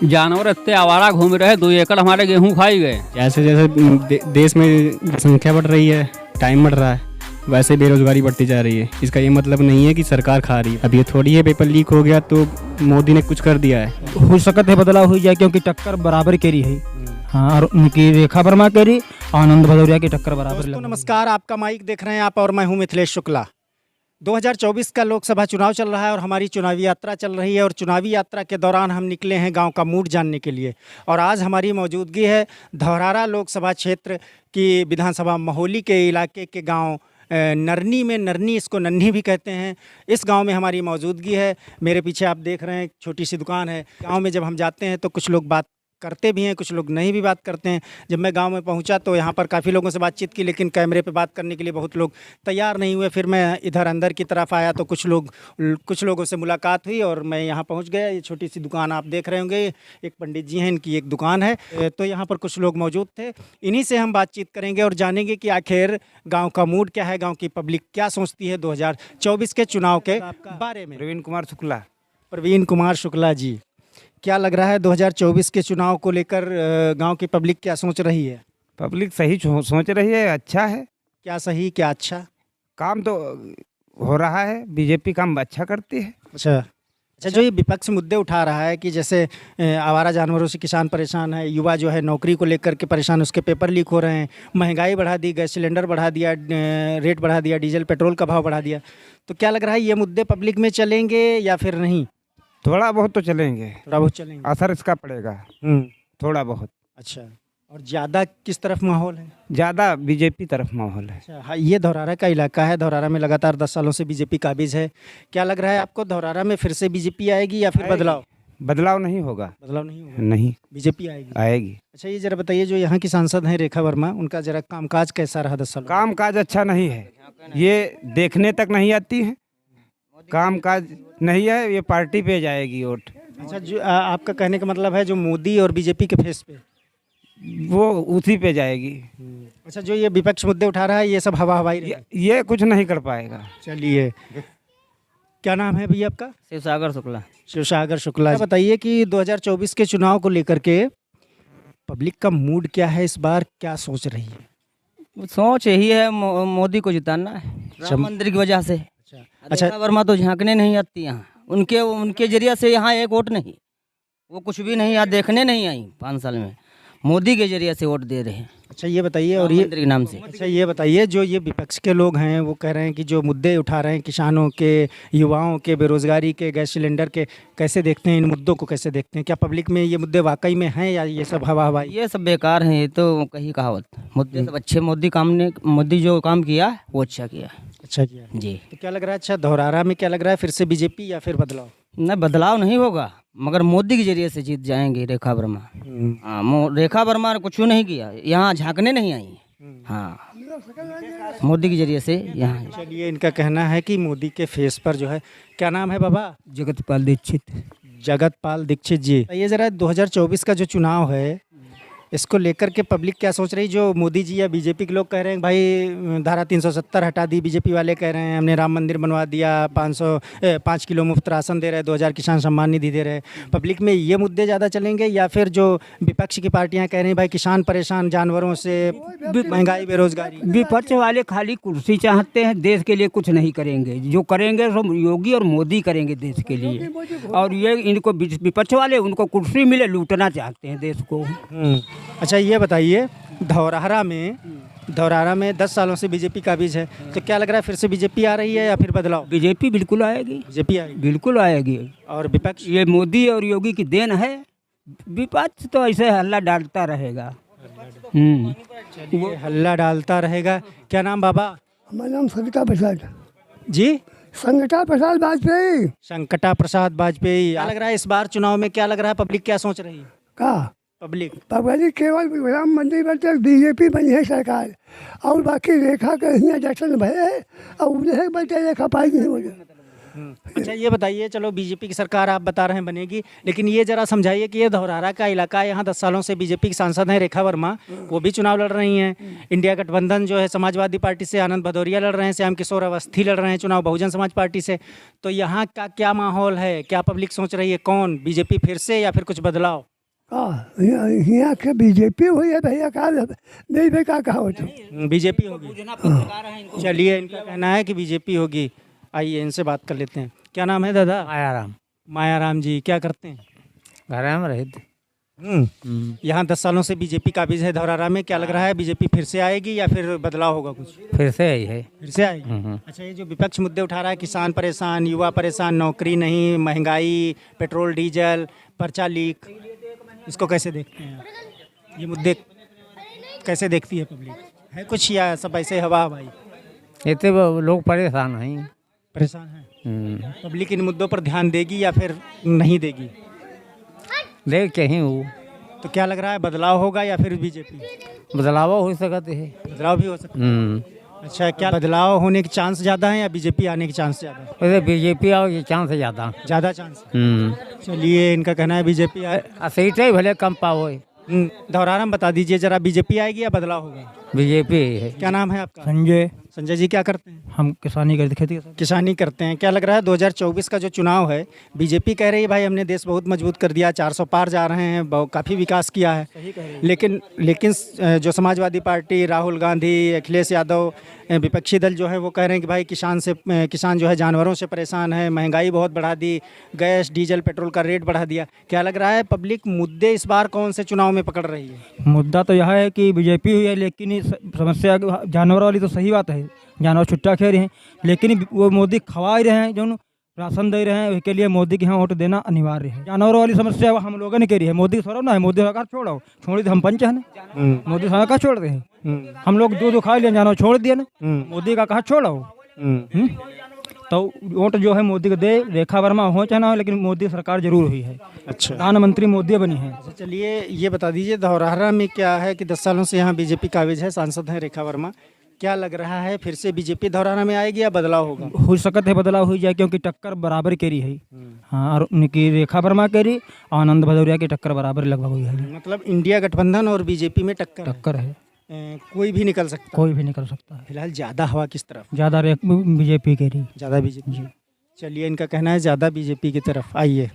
जानवर इतने आवारा घूम रहे, 2 एकड़ हमारे गेहूं खाई गए। जैसे जैसे देश में संख्या बढ़ रही है, टाइम बढ़ रहा है, वैसे बेरोजगारी बढ़ती जा रही है। इसका ये मतलब नहीं है कि सरकार खा रही है। अब ये थोड़ी है पेपर लीक हो गया तो मोदी ने कुछ कर दिया है। हो सकता है बदलाव हो जाए, क्योंकि टक्कर बराबर करी है। हाँ, और उनकी रेखा वर्मा करी, आनंद भदौरिया की टक्कर बराबर। दोस्तों नमस्कार, आपका माइक देख रहे हैं आप और मैं हूं मिथिलेश शुक्ला। 2024 का लोकसभा चुनाव चल रहा है और हमारी चुनावी यात्रा चल रही है और चुनावी यात्रा के दौरान हम निकले हैं गांव का मूड जानने के लिए। और आज हमारी मौजूदगी है धौरारा लोकसभा क्षेत्र की विधानसभा महोली के इलाके के गांव नरनी में। नरनी, इसको नन्ही भी कहते हैं। इस गांव में हमारी मौजूदगी है। मेरे पीछे आप देख रहे हैं एक छोटी सी दुकान है। गांव में जब हम जाते हैं तो कुछ लोग बात करते भी हैं, कुछ लोग नहीं भी बात करते हैं। जब मैं गांव में पहुंचा तो यहाँ पर काफ़ी लोगों से बातचीत की, लेकिन कैमरे पे बात करने के लिए बहुत लोग तैयार नहीं हुए। फिर मैं इधर अंदर की तरफ आया तो कुछ लोगों से मुलाकात हुई और मैं यहाँ पहुँच गया। ये छोटी सी दुकान आप देख रहे होंगे, एक पंडित जी हैं, इनकी एक दुकान है। तो यहाँ पर कुछ लोग मौजूद थे, इन्हीं से हम बातचीत करेंगे और जानेंगे कि आखिर गाँव का मूड क्या है, गाँव की पब्लिक क्या सोचती है 2024 के चुनाव के बारे में। प्रवीण कुमार शुक्ला। प्रवीण कुमार शुक्ला जी, क्या लग रहा है 2024 के चुनाव को लेकर गांव की पब्लिक क्या सोच रही है? पब्लिक सही सोच रही है, अच्छा है। क्या सही क्या अच्छा? काम तो हो रहा है, बीजेपी काम अच्छा करती है। अच्छा, जो ये विपक्ष मुद्दे उठा रहा है कि जैसे आवारा जानवरों से किसान परेशान है, युवा जो है नौकरी को लेकर के परेशान, उसके पेपर लीक हो रहे हैं, महंगाई बढ़ा दी, गैस सिलेंडर बढ़ा दिया, रेट बढ़ा दिया, डीजल पेट्रोल का भाव बढ़ा दिया, तो क्या लग रहा है ये मुद्दे पब्लिक में चलेंगे या फिर नहीं? थोड़ा बहुत तो चलेंगे, थोड़ा बहुत चलेंगे, असर इसका पड़ेगा थोड़ा बहुत। अच्छा, और ज़्यादा किस तरफ माहौल है? ज़्यादा बीजेपी तरफ माहौल है। अच्छा, हाँ, ये धौरारा का इलाका है। धौरारा में लगातार 10 सालों से बीजेपी काबिज है। क्या लग रहा है आपको, धौरारा में फिर से बीजेपी आएगी या फिर बदलाव? बदलाव नहीं होगा। बदलाव नहीं होगा, नहीं, बीजेपी आएगी। आएगी। अच्छा, ये जरा बताइए, जो यहाँ की सांसद हैं रेखा वर्मा, उनका जरा कामकाज कैसा रहा 10 साल? काम काज अच्छा नहीं है, ये देखने तक नहीं आती है। काम काज नहीं है, ये पार्टी पे जाएगी वोट। अच्छा, जो आपका कहने का मतलब है जो मोदी और बीजेपी के फेस पे वो उसी पे जाएगी। अच्छा, जो ये विपक्ष मुद्दे उठा रहा है ये सब हवा हवाई ये कुछ नहीं कर पाएगा। चलिए, क्या नाम है भैया आपका? शिवसागर शुक्ला। शिवसागर शुक्ला। बताइए कि 2024 के चुनाव को लेकर के पब्लिक का मूड क्या है इस बार, क्या सोच रही है? सोच यही है मोदी को जिताना है, राम मंदिर की वजह से। अच्छा, रेखा वर्मा तो झांकने नहीं आती यहाँ, उनके जरिए से यहाँ एक वोट नहीं, वो कुछ भी नहीं, यहाँ देखने नहीं आई 5 साल में। मोदी के जरिए से वोट दे रहे हैं। अच्छा, ये बताइए, और ये मंदिर के नाम से। अच्छा, ये बताइए, जो ये विपक्ष के लोग हैं वो कह रहे हैं कि जो मुद्दे उठा रहे हैं किसानों के, युवाओं के, बेरोजगारी के, गैस सिलेंडर के, कैसे देखते हैं इन मुद्दों को, कैसे देखते हैं? क्या पब्लिक में ये मुद्दे वाकई में हैं या ये सब हवा हवाई? ये सब बेकार हैं, ये तो कहीं कहावत। मुद्दे सब अच्छे, मोदी जो काम किया वो अच्छा किया। अच्छा किया जी। तो क्या लग रहा है, अच्छा धौरारा में क्या लग रहा है, फिर से बीजेपी या फिर बदलाव? नहीं, बदलाव नहीं होगा, मगर मोदी के जरिए से जीत जाएंगे रेखा वर्मा। हाँ, रेखा वर्मा ने कुछ नहीं किया, यहाँ झांकने नहीं आई। हाँ, मोदी के जरिए से यहाँ। चलिए, इनका कहना है कि मोदी के फेस पर जो है, क्या नाम है बाबा? जगतपाल दीक्षित। जगतपाल दीक्षित जी। ये जरा 2024 का जो चुनाव है इसको लेकर के पब्लिक क्या सोच रही? जो मोदी जी या बीजेपी के लोग कह रहे हैं भाई धारा 370 हटा दी, बीजेपी वाले कह रहे हैं हमने राम मंदिर बनवा दिया, 5 किलो मुफ्त राशन दे रहे, 2000 किसान सम्मान निधि दे रहे। पब्लिक में ये मुद्दे ज़्यादा चलेंगे या फिर जो विपक्ष की पार्टियां कह रही हैं भाई किसान परेशान, जानवरों से, महंगाई, बेरोजगारी? विपक्ष वाले खाली कुर्सी चाहते हैं, देश के लिए कुछ नहीं करेंगे। जो करेंगे सब योगी और मोदी करेंगे देश के लिए। और ये इनको विपक्ष वाले, उनको कुर्सी मिले, लूटना चाहते हैं देश को। अच्छा, ये बताइए, धौरारा में 10 सालों से बीजेपी काबिज है, तो क्या लग रहा है फिर से बीजेपी आ रही है या फिर बदलाव? बीजेपी बिल्कुल आएगी। बीजेपी आएगी, बिल्कुल आएगी। और विपक्ष? ये मोदी और योगी की देन है, विपक्ष तो ऐसे हल्ला डालता रहेगा। चलिए, हल्ला डालता रहेगा। क्या नाम बाबा? हमारा नाम संकटा प्रसाद जी। संकटा प्रसाद वाजपेयी। संकटा प्रसाद वाजपेयी। क्या लग रहा है इस बार चुनाव में, क्या लग रहा है पब्लिक क्या सोच रही है? का पब्लिक केवल राम मंदिर पर तक बीजेपी बनी है सरकार, और बाकी रेखा का यहाँ दर्शन भय है और उन्हें बलते रेखा पाई नहीं बोले। अच्छा ये बताइए, चलो बीजेपी की सरकार आप बता रहे हैं बनेगी, लेकिन ये जरा समझाइए कि ये धौरहरा का इलाका, यहाँ 10 सालों से बीजेपी की सांसद हैं रेखा वर्मा, वो भी चुनाव लड़ रही हैं। इंडिया गठबंधन जो है समाजवादी पार्टी से आनंद भदौरिया लड़ रहे हैं, श्याम किशोर अवस्थी लड़ रहे हैं चुनाव बहुजन समाज पार्टी से। तो यहाँ का क्या माहौल है, क्या पब्लिक सोच रही है, कौन बीजेपी फिर से या फिर कुछ बदलाव? यहाँ के बीजेपी हुई है भैया, का नहीं भाई का कहा होता बीजेपी होगी। चलिए, इनका कहना है कि बीजेपी होगी। आइए इनसे बात कर लेते हैं। क्या नाम है दादा? आयाराम मायाराम जी, क्या करते हैं? घर में रहे थे। यहाँ 10 सालों से बीजेपी काबिज है धौरहरा में, क्या लग रहा है बीजेपी फिर से आएगी या फिर बदलाव होगा कुछ? फिर से आई है। फिर से आएगी। अच्छा, ये जो विपक्ष मुद्दे उठा रहा है, किसान परेशान, युवा परेशान, नौकरी नहीं, महंगाई, पेट्रोल डीजल, पर्चा लीक, इसको कैसे देखते हैं आप? ये मुद्दे कैसे देखती है पब्लिक? है कुछ या सब ऐसे हवा हवाई? ये तो लोग परेशान हैं। परेशान है पब्लिक, इन मुद्दों पर ध्यान देगी या फिर नहीं देगी? देख के ही वो तो क्या लग रहा है, बदलाव होगा या फिर बीजेपी? बदलाव हो सकते है। बदलाव भी हो सकता है। अच्छा, क्या बदलाव होने के चांस ज़्यादा हैं या बीजेपी आने के चांस ज़्यादा है? वैसे बीजेपी आओ ये चांस ज़्यादा। ज़्यादा चांस है। चलिए, इनका कहना है बीजेपी सीटें ही भले कम पाओ। धौरहरा में बता दीजिए जरा, बीजेपी आएगी या बदलाव होगा? बीजेपी है। क्या नाम है आपका? संजय। संजय जी, क्या करते हैं? हम किसानी करते, खेती किसानी करते हैं। क्या लग रहा है 2024 का जो चुनाव है, बीजेपी कह रही है भाई हमने देश बहुत मजबूत कर दिया, 400 पार जा रहे हैं, काफ़ी विकास किया है, लेकिन जो समाजवादी पार्टी, राहुल गांधी, अखिलेश यादव, विपक्षी दल जो है वो कह रहे हैं कि भाई किसान जो है जानवरों से परेशान है, महंगाई बहुत बढ़ा दी, गैस डीजल पेट्रोल का रेट बढ़ा दिया। क्या लग रहा है पब्लिक मुद्दे इस बार कौन से चुनाव में पकड़ रही है? मुद्दा तो यह है कि बीजेपी हुई है, लेकिन समस्या जानवर वाली तो सही बात है, जानवर छुट्टा खेल रहे हैं, लेकिन वो मोदी खवा ही रहे हैं, जो राशन दे रहे हैं, उसके लिए मोदी के यहाँ वोट देना अनिवार्य है। जानवर वाली समस्या हम लोगों ने करी है, मोदी थोड़ा ना है, मोदी सरकार छोड़ो, छोड़ी तो हम पंच है ना, मोदी सरकार छोड़ रहे हैं। हम लोग दूध खा लिया, जानवर छोड़ दिया ना, मोदी का कहा छोड़ो। तो वोट जो है मोदी को दे, रेखा वर्मा हो चाहे ना हो, लेकिन मोदी सरकार जरूर हुई है। अच्छा, प्रधानमंत्री मोदी बनी है। चलिए ये बता दीजिए, धौरहरा में क्या है कि 10 सालों से यहाँ बीजेपी काबिज है, सांसद हैं रेखा वर्मा, क्या लग रहा है फिर से बीजेपी धौरहरा में आएगी या बदलाव होगा? हो सकता है बदलाव हो जाए, क्योंकि टक्कर बराबर करी है। हाँ, और उनकी रेखा वर्मा करी, आनंद भदौरिया की टक्कर बराबर लगभग हुई है। मतलब इंडिया गठबंधन और बीजेपी में टक्कर है, कोई भी निकल सकता है। कोई भी निकल सकता है। फिलहाल ज़्यादा हवा किस तरफ? ज़्यादा बीजेपी करी। ज़्यादा बीजेपी। चलिए, इनका कहना है ज़्यादा बीजेपी की तरफ। आइए,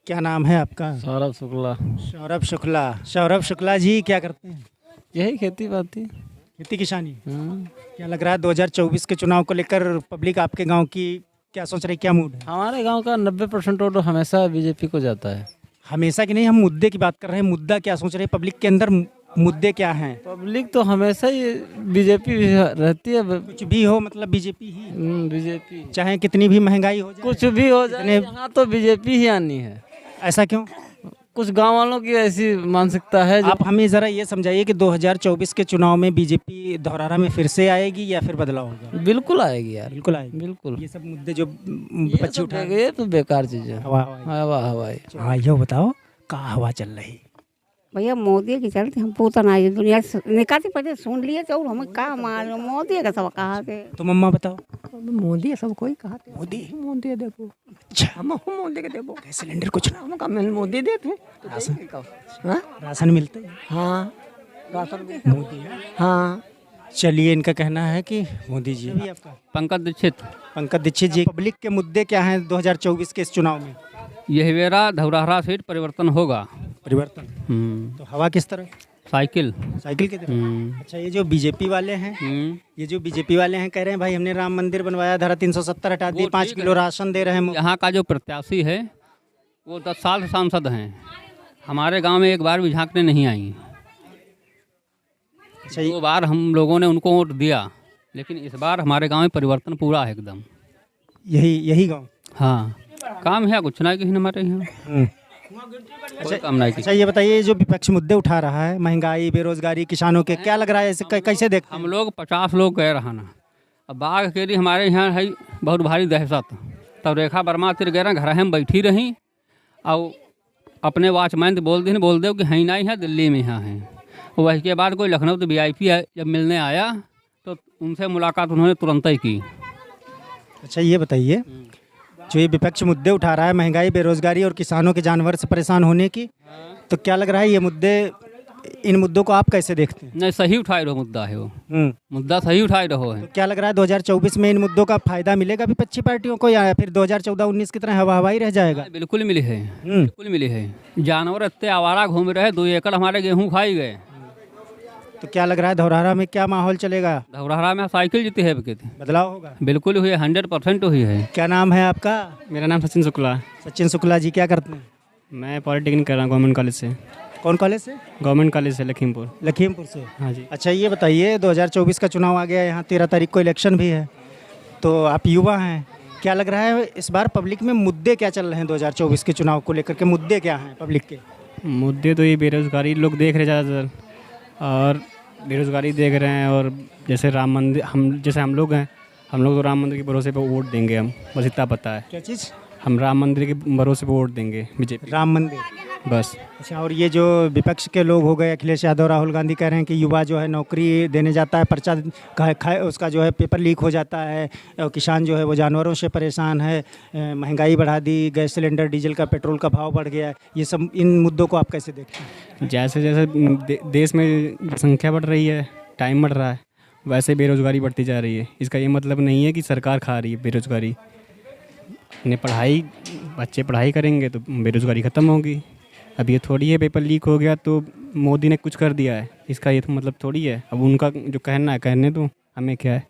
क्या नाम है आपका? सौरभ शुक्ला। सौरभ शुक्ला। सौरभ शुक्ला जी, क्या करते हैं? यही खेती बाती। खेती किसानी। क्या लग रहा है 2024 के चुनाव को लेकर पब्लिक आपके गांव की क्या सोच रही, क्या मूड है? हमारे गांव का 90% वोट हमेशा बीजेपी को जाता है। हमेशा की नहीं, हम मुद्दे की बात कर रहे हैं। मुद्दा क्या सोच रहे हैं पब्लिक के अंदर, मुद्दे क्या हैं? पब्लिक तो हमेशा ही बीजेपी रहती है। कुछ भी हो, मतलब बीजेपी ही। बीजेपी चाहे कितनी भी महंगाई हो जाए, कुछ भी हो जाए, यहाँ तो बीजेपी ही आनी है। ऐसा क्यों? कुछ गांव वालों की ऐसी मानसिकता है। आप हमें ज़रा ये समझाइए कि 2024 के चुनाव में बीजेपी धौरहरा में फिर से आएगी या फिर बदलाव होगा? बिल्कुल आएगी यार, बिल्कुल आएगी। बिल्कुल। ये सब मुद्दे जो बच्चे उठा रहे हैं, ये तो बेकार चीज है। हवा हवा हवाई। हाँ, ये बताओ कहाँ हवा चल रही? भैया मोदी के चलते हम पूछा ना, ये दुनिया निकाती पहले सुन लिए तो हमें कहा मालूम मोदी का सब कहा थे। तो मम्मा बताओ। मोदी सब कोई कहा थे। मोदी मोदी देखो, अच्छा, हम मोदी के देखो, गैस सिलेंडर कुछ ना, हम कहा मोदी देते। राशन मिलता है। हाँ, राशन मोदी है। हाँ। चलिए, इनका कहना है कि मोदी जी। भी आपका? पंकज दीक्षित। पंकज दीक्षित जी, पब्लिक के मुद्दे क्या हैं 2024 के इस चुनाव में? यह मेरा धौरहरा सीट परिवर्तन होगा। परिवर्तन। तो हवा किस तरह? साइकिल। साइकिल की तरह। अच्छा, ये जो बीजेपी वाले हैं, ये जो बीजेपी वाले हैं कह रहे हैं भाई हमने राम मंदिर बनवाया, धारा 370 हटा दी, 5 किलो राशन दे रहे हैं। यहाँ का जो प्रत्याशी है वो 10 साल से सांसद हैं, हमारे गांव में एक बार भी झांकने नहीं आई। अच्छा, 2 बार हम लोगों ने उनको वोट दिया, लेकिन इस बार हमारे गांव में परिवर्तन पूरा है एकदम। यही गाँव? हाँ, काम है कुछ ना किसी हमारे यहाँ। अच्छा, ये बताइए, जो विपक्ष मुद्दे उठा रहा है, महंगाई, बेरोजगारी, किसानों के, क्या लग रहा है इसे कैसे देखते हैं? हम लोग 50 लोग कह रहा ना, अब बाघ के लिए हमारे यहाँ है बहुत भारी दहशत। तब रेखा वर्मा तिर गए घर में बैठी रही और अपने वॉचमैन बोल दे कि हैं नहीं है, दिल्ली में यहाँ हैं। वही के बाद कोई लखनऊ तो VIP जब मिलने आया तो उनसे मुलाकात उन्होंने तुरंत ही की। अच्छा ये बताइए, जो ये विपक्ष मुद्दे उठा रहा है, महंगाई, बेरोजगारी और किसानों के जानवर से परेशान होने की, तो क्या लग रहा है ये मुद्दे, इन मुद्दों को आप कैसे देखते हैं? नहीं, सही उठाए रहो मुद्दा है वो, मुद्दा सही उठाए रहो है। तो क्या लग रहा है 2024 में इन मुद्दों का फायदा मिलेगा विपक्षी पार्टियों को, या फिर 2014-19 की तरह हवा हवाई रह जाएगा? बिल्कुल मिली है, बिल्कुल मिली है। जानवर इतने आवारा घूम रहे, 2 एकड़ हमारे गेहूँ खाई गए। तो क्या लग रहा है धौरहरा में क्या माहौल चलेगा? धौरहरा में साइकिल जीती है, बदलाव होगा? बिल्कुल हुई है, 100% हुई है। क्या नाम है आपका? मेरा नाम सचिन शुक्ला। सचिन शुक्ला जी, क्या करते हैं? मैं पॉलिटेक्निक कर रहा हूँ गवर्नमेंट कॉलेज से। कौन कॉलेज से? गवर्नमेंट कॉलेज से लखीमपुर। लखीमपुर से? हाँ जी। अच्छा ये बताइए, 2024 का चुनाव आ गया, यहाँ 13 तारीख को इलेक्शन भी है, तो आप युवा हैं, क्या लग रहा है इस बार पब्लिक में मुद्दे क्या चल रहे हैं 2024 के चुनाव को लेकर के? मुद्दे क्या हैं पब्लिक के? मुद्दे तो ये बेरोज़गारी लोग देख रहे ज़्यादातर, और बेरोज़गारी देख रहे हैं। और जैसे राम मंदिर, हम लोग हैं, हम लोग तो राम मंदिर के भरोसे पे वोट देंगे, हम बस इतना पता है। क्या चीज़? हम राम मंदिर के भरोसे पे वोट देंगे, बीजेपी। राम मंदिर, बस। अच्छा, और ये जो विपक्ष के लोग हो गए, अखिलेश यादव, राहुल गांधी, कह रहे हैं कि युवा जो है नौकरी देने जाता है, पर्चा उसका जो है पेपर लीक हो जाता है, और किसान जो है वो जानवरों से परेशान है, महंगाई बढ़ा दी, गैस सिलेंडर, डीजल का, पेट्रोल का भाव बढ़ गया है, ये सब इन मुद्दों को आप कैसे देखते हैं? जैसे जैसे देश में संख्या बढ़ रही है, टाइम बढ़ रहा है, वैसे बेरोज़गारी बढ़ती जा रही है। इसका ये मतलब नहीं है कि सरकार खा रही है बेरोज़गारी। बच्चे पढ़ाई करेंगे तो बेरोज़गारी ख़त्म होगी। अब ये थोड़ी है पेपर लीक हो गया तो मोदी ने कुछ कर दिया है, इसका ये तो मतलब थोड़ी है। अब उनका जो कहना है कहने दो, हमें क्या है।